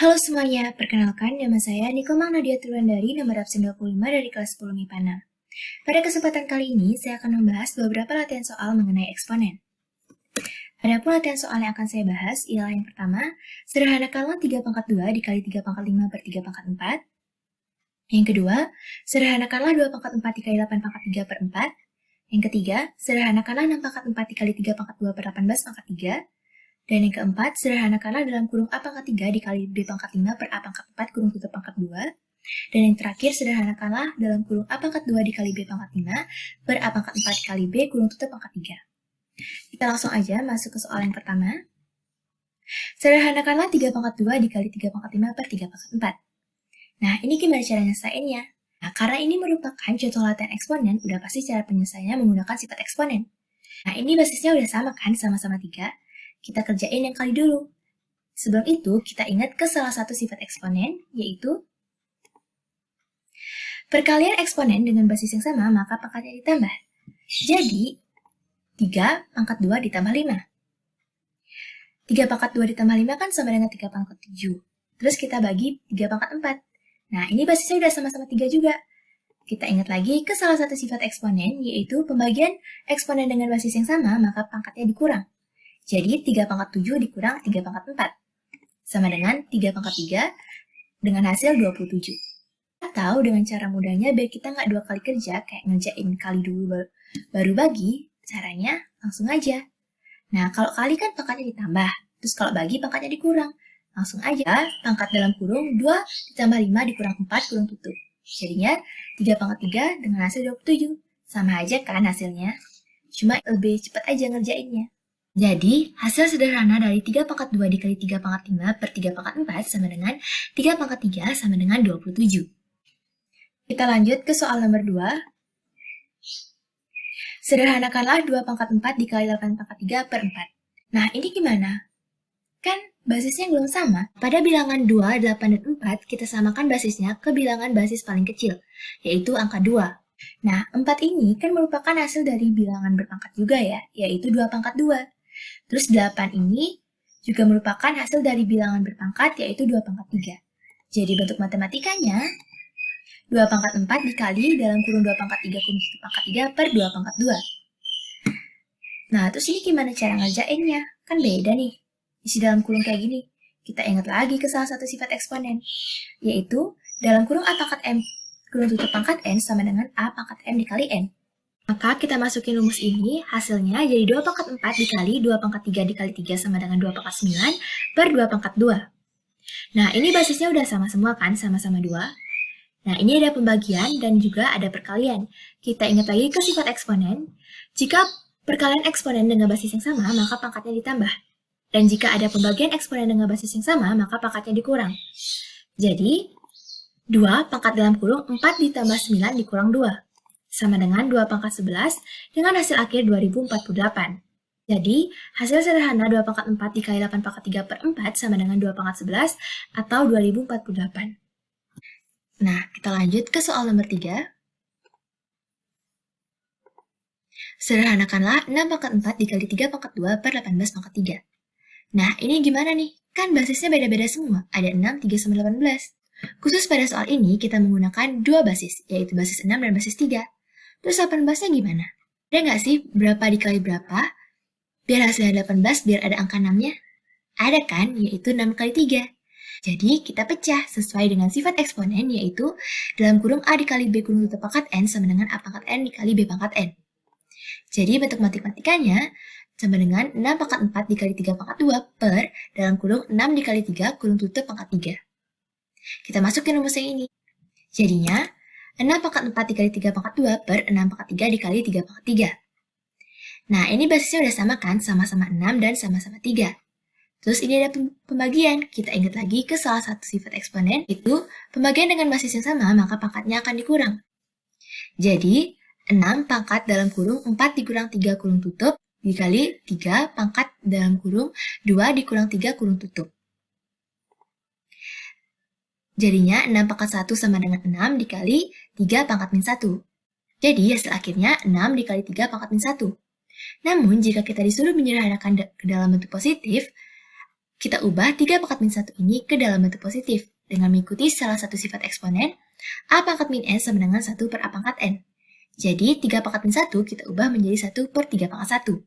Halo semuanya, perkenalkan nama saya Nikoma Nadia Triwandari, nomor absen 25 dari kelas 10 MIPA 6. Pada kesempatan kali ini, saya akan membahas beberapa latihan soal mengenai eksponen. Adapun latihan soal yang akan saya bahas ialah yang pertama, sederhanakanlah 3 pangkat 2 dikali 3 pangkat 5 per 3 pangkat 4. Yang kedua, sederhanakanlah 2 pangkat 4 dikali 8 pangkat 3 per 4. Yang ketiga, sederhanakanlah 6 pangkat 4 dikali 3 pangkat 2 per 18 pangkat 3. Dan yang keempat, sederhanakanlah dalam kurung A pangkat 3 dikali B pangkat 5 per A pangkat 4 kurung tutup pangkat 2. Dan yang terakhir, sederhanakanlah dalam kurung A pangkat 2 dikali B pangkat 5 per A pangkat 4 dikali B kurung tutup pangkat 3. Kita langsung aja masuk ke soal yang pertama. Sederhanakanlah 3 pangkat 2 dikali 3 pangkat 5 per 3 pangkat 4. Nah, ini gimana cara nyelesainnya? Nah, karena ini merupakan contoh latihan eksponen, udah pasti cara penyelesaiannya menggunakan sifat eksponen. Nah, ini basisnya udah sama kan, sama-sama 3. Kita kerjain yang kali dulu. Sebelum itu, kita ingat ke salah satu sifat eksponen, yaitu perkalian eksponen dengan basis yang sama, maka pangkatnya ditambah. Jadi, 3 pangkat 2 ditambah 5. 3 pangkat 2 ditambah 5 kan sama dengan 3 pangkat 7. Terus kita bagi 3 pangkat 4. Nah, ini basisnya udah sama-sama 3 juga. Kita ingat lagi ke salah satu sifat eksponen, yaitu pembagian eksponen dengan basis yang sama, maka pangkatnya dikurang. Jadi, 3 pangkat 7 dikurang 3 pangkat 4. Sama dengan 3 pangkat 3 dengan hasil 27. Atau dengan cara mudahnya, biar kita nggak 2 kali kerja, kayak ngerjain kali dulu baru bagi, caranya langsung aja. Nah, kalau kali kan pangkatnya ditambah. Terus kalau bagi pangkatnya dikurang. Langsung aja, pangkat dalam kurung 2 ditambah 5 dikurang 4 kurung tutup. Jadinya 3 pangkat 3 dengan hasil 27. Sama aja kan hasilnya. Cuma lebih cepat aja ngerjainnya. Jadi, hasil sederhana dari 3 pangkat 2 dikali 3 pangkat 5 per 3 pangkat 4 sama dengan 3 pangkat 3 sama dengan 27. Kita lanjut ke soal nomor 2. Sederhanakanlah 2 pangkat 4 dikali 8 pangkat 3 per 4. Nah, ini gimana? Kan basisnya belum sama. Pada bilangan 2, 8, dan 4, kita samakan basisnya ke bilangan basis paling kecil, yaitu angka 2. Nah, 4 ini kan merupakan hasil dari bilangan berpangkat juga ya, yaitu 2 pangkat 2. Terus 8 ini juga merupakan hasil dari bilangan berpangkat, yaitu 2 pangkat 3. Jadi bentuk matematikanya, 2 pangkat 4 dikali dalam kurung 2 pangkat 3 kurung 1 pangkat 3 per 2 pangkat 2. Nah, terus ini gimana cara ngerjainnya? Kan beda nih. Isi dalam kurung kayak gini. Kita ingat lagi ke salah satu sifat eksponen, yaitu dalam kurung A pangkat M kurung tutup pangkat N sama dengan A pangkat M dikali N. Maka kita masukin rumus ini, hasilnya jadi 2 pangkat 4 dikali 2 pangkat 3 dikali 3 sama dengan 2 pangkat 9 per 2 pangkat 2. Nah, ini basisnya udah sama semua kan, sama-sama 2. Nah, ini ada pembagian dan juga ada perkalian. Kita ingat lagi ke sifat eksponen. Jika perkalian eksponen dengan basis yang sama, maka pangkatnya ditambah. Dan jika ada pembagian eksponen dengan basis yang sama, maka pangkatnya dikurang. Jadi, 2 pangkat dalam kurung 4 ditambah 9 dikurang 2. Sama dengan 2 pangkat 11 dengan hasil akhir 2048. Jadi, hasil sederhana 2 pangkat 4 dikali 8 pangkat 3 per 4 sama dengan 2 pangkat 11 atau 2048. Nah, kita lanjut ke soal nomor 3. Sederhanakanlah 6 pangkat 4 dikali 3 pangkat 2 per 18 pangkat 3. Nah, ini gimana nih? Kan basisnya beda-beda semua, ada 6, 3, sama 18. Khusus pada soal ini, kita menggunakan 2 basis, yaitu basis 6 dan basis 3. Terus 18-nya gimana? Ada nggak sih berapa dikali berapa? Biar hasilnya 18, biar ada angka 6-nya? Ada kan, yaitu 6 kali 3. Jadi, kita pecah sesuai dengan sifat eksponen, yaitu dalam kurung A dikali B kurung tutup pangkat N sama dengan A pangkat N dikali B pangkat N. Jadi, bentuk matematikanya sama dengan 6 pangkat 4 dikali 3 pangkat 2 per dalam kurung 6 dikali 3 kurung tutup pangkat 3. Kita masukin rumus yang ini. Jadinya, 6 pangkat 4 dikali 3 pangkat 2 per 6 pangkat 3 dikali 3 pangkat 3. Nah, ini basisnya udah sama kan? Sama-sama 6 dan sama-sama 3. Terus ini ada pembagian. Kita ingat lagi ke salah satu sifat eksponen, itu pembagian dengan basis yang sama, maka pangkatnya akan dikurang. Jadi, 6 pangkat dalam kurung 4 dikurang 3 kurung tutup dikali 3 pangkat dalam kurung 2 dikurang 3 kurung tutup. Jadinya 6 pangkat 1 sama dengan 6 dikali 3 pangkat min 1. Jadi hasil akhirnya 6 dikali 3 pangkat min 1. Namun jika kita disuruh menyederhanakan ke dalam bentuk positif, Kita ubah 3 pangkat min 1 ini ke dalam bentuk positif dengan mengikuti salah satu sifat eksponen A pangkat min N sama dengan 1 per A pangkat N. Jadi 3 pangkat min 1 kita ubah menjadi 1 per 3 pangkat 1.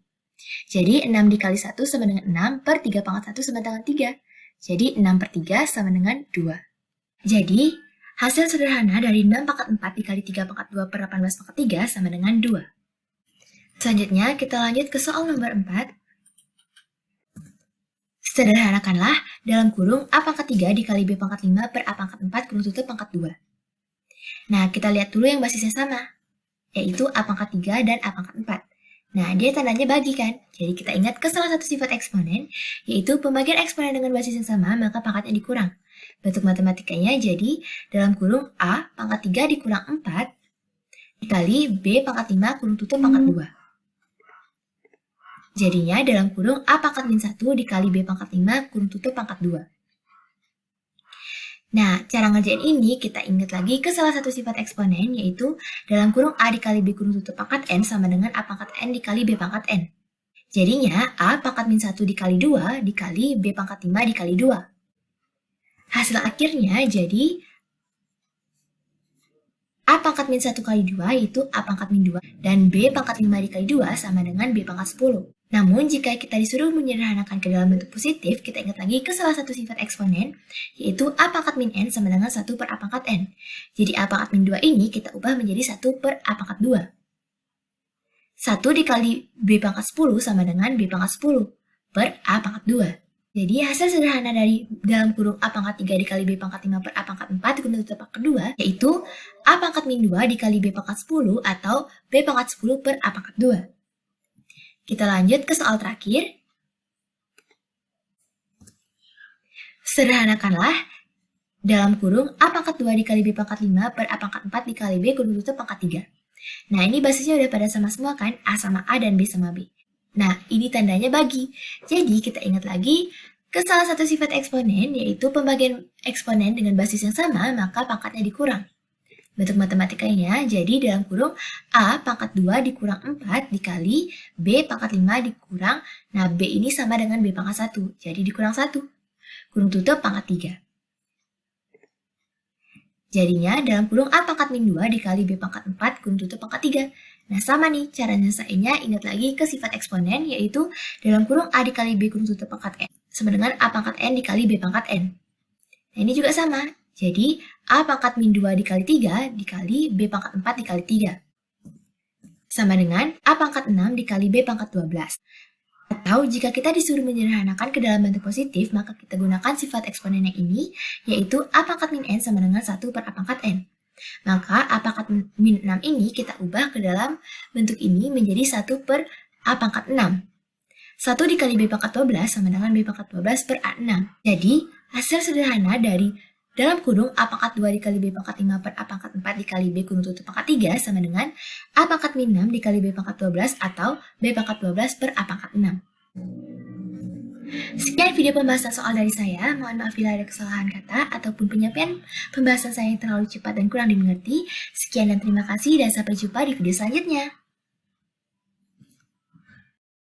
Jadi 6 dikali 1 sama dengan 6 per 3 pangkat 1 sama dengan 3. Jadi 6 per 3 sama dengan 2. Jadi hasil sederhana dari 6 pangkat 4 dikali 3 pangkat 2 per 18 pangkat 3 sama dengan 2. Selanjutnya kita lanjut ke soal nomor 4. Sederhanakanlah dalam kurung A pangkat 3 dikali B pangkat 5 per A pangkat 4 kurung tutup pangkat 2. Nah, kita lihat dulu yang basisnya sama, yaitu A pangkat 3 dan A pangkat 4. Nah, dia tandanya bagi kan? Jadi kita ingat ke salah satu sifat eksponen, yaitu pembagian eksponen dengan basis yang sama, maka pangkatnya dikurang. Bentuk matematikanya jadi dalam kurung A pangkat 3 dikurang 4 dikali B pangkat 5 kurung tutup pangkat 2. Jadinya dalam kurung A pangkat min 1 dikali B pangkat 5 kurung tutup pangkat 2. Nah, cara ngerjain ini kita ingat lagi ke salah satu sifat eksponen, yaitu dalam kurung A dikali B kurung tutup pangkat N sama dengan A pangkat N dikali B pangkat N. Jadinya A pangkat min 1 dikali 2 dikali B pangkat 5 dikali 2. Hasil akhirnya jadi A pangkat min 1 kali 2 yaitu A pangkat min 2 dan B pangkat 5 dikali 2 sama dengan B pangkat 10. Namun jika kita disuruh menyederhanakan ke dalam bentuk positif, kita ingat lagi ke salah satu sifat eksponen, yaitu A pangkat min N sama dengan 1 per A pangkat N. Jadi A pangkat min 2 ini kita ubah menjadi 1 per A pangkat 2. 1 dikali B pangkat 10 sama dengan B pangkat 10 per A pangkat 2. Jadi hasil sederhana dari dalam kurung A pangkat 3 dikali B pangkat 5 per A pangkat 4 kurung tutup pangkat 2, yaitu A pangkat min 2 dikali B pangkat 10 atau B pangkat 10 per A pangkat 2. Kita lanjut ke soal terakhir. Sederhanakanlah dalam kurung A pangkat 2 dikali B pangkat 5 per A pangkat 4 dikali B kurung tutup pangkat 3. Nah, ini basisnya udah pada sama semua kan? A sama A dan B sama B. Nah, ini tandanya bagi. Jadi, kita ingat lagi ke salah satu sifat eksponen, yaitu pembagian eksponen dengan basis yang sama, maka pangkatnya dikurang. Bentuk matematikanya, jadi dalam kurung A pangkat 2 dikurang 4 dikali B pangkat 5 dikurang, nah B ini sama dengan B pangkat 1, jadi dikurang 1. Kurung tutup pangkat 3. Jadinya dalam kurung A pangkat min 2 dikali B pangkat 4 kurung tutup pangkat 3. Nah sama nih cara nyelesainnya, ingat lagi ke sifat eksponen, yaitu dalam kurung A dikali B kurung tutup pangkat N sama dengan A pangkat N dikali B pangkat N. Nah ini juga sama, jadi A pangkat min 2 dikali 3 dikali B pangkat 4 dikali 3 sama dengan A pangkat 6 dikali B pangkat 12. Atau jika kita disuruh menyederhanakan ke dalam bentuk positif, maka kita gunakan sifat eksponen yang ini, yaitu A pangkat min N sama dengan 1 per A pangkat N. Maka A pangkat min 6 ini kita ubah ke dalam bentuk ini menjadi 1 per A pangkat 6. 1 dikali B pangkat 12 sama dengan B pangkat 12 per A6. Jadi, hasil sederhana dari dalam kurung A pangkat 2 dikali B pangkat 5 per A pangkat 4 dikali B kurung tutup pangkat 3 sama dengan A pangkat min 6 dikali B pangkat 12 atau B pangkat 12 per A pangkat 6. Sekian video pembahasan soal dari saya. Mohon maaf bila ada kesalahan kata ataupun penyampaian pembahasan saya yang terlalu cepat dan kurang dimengerti. Sekian dan terima kasih dan sampai jumpa di video selanjutnya.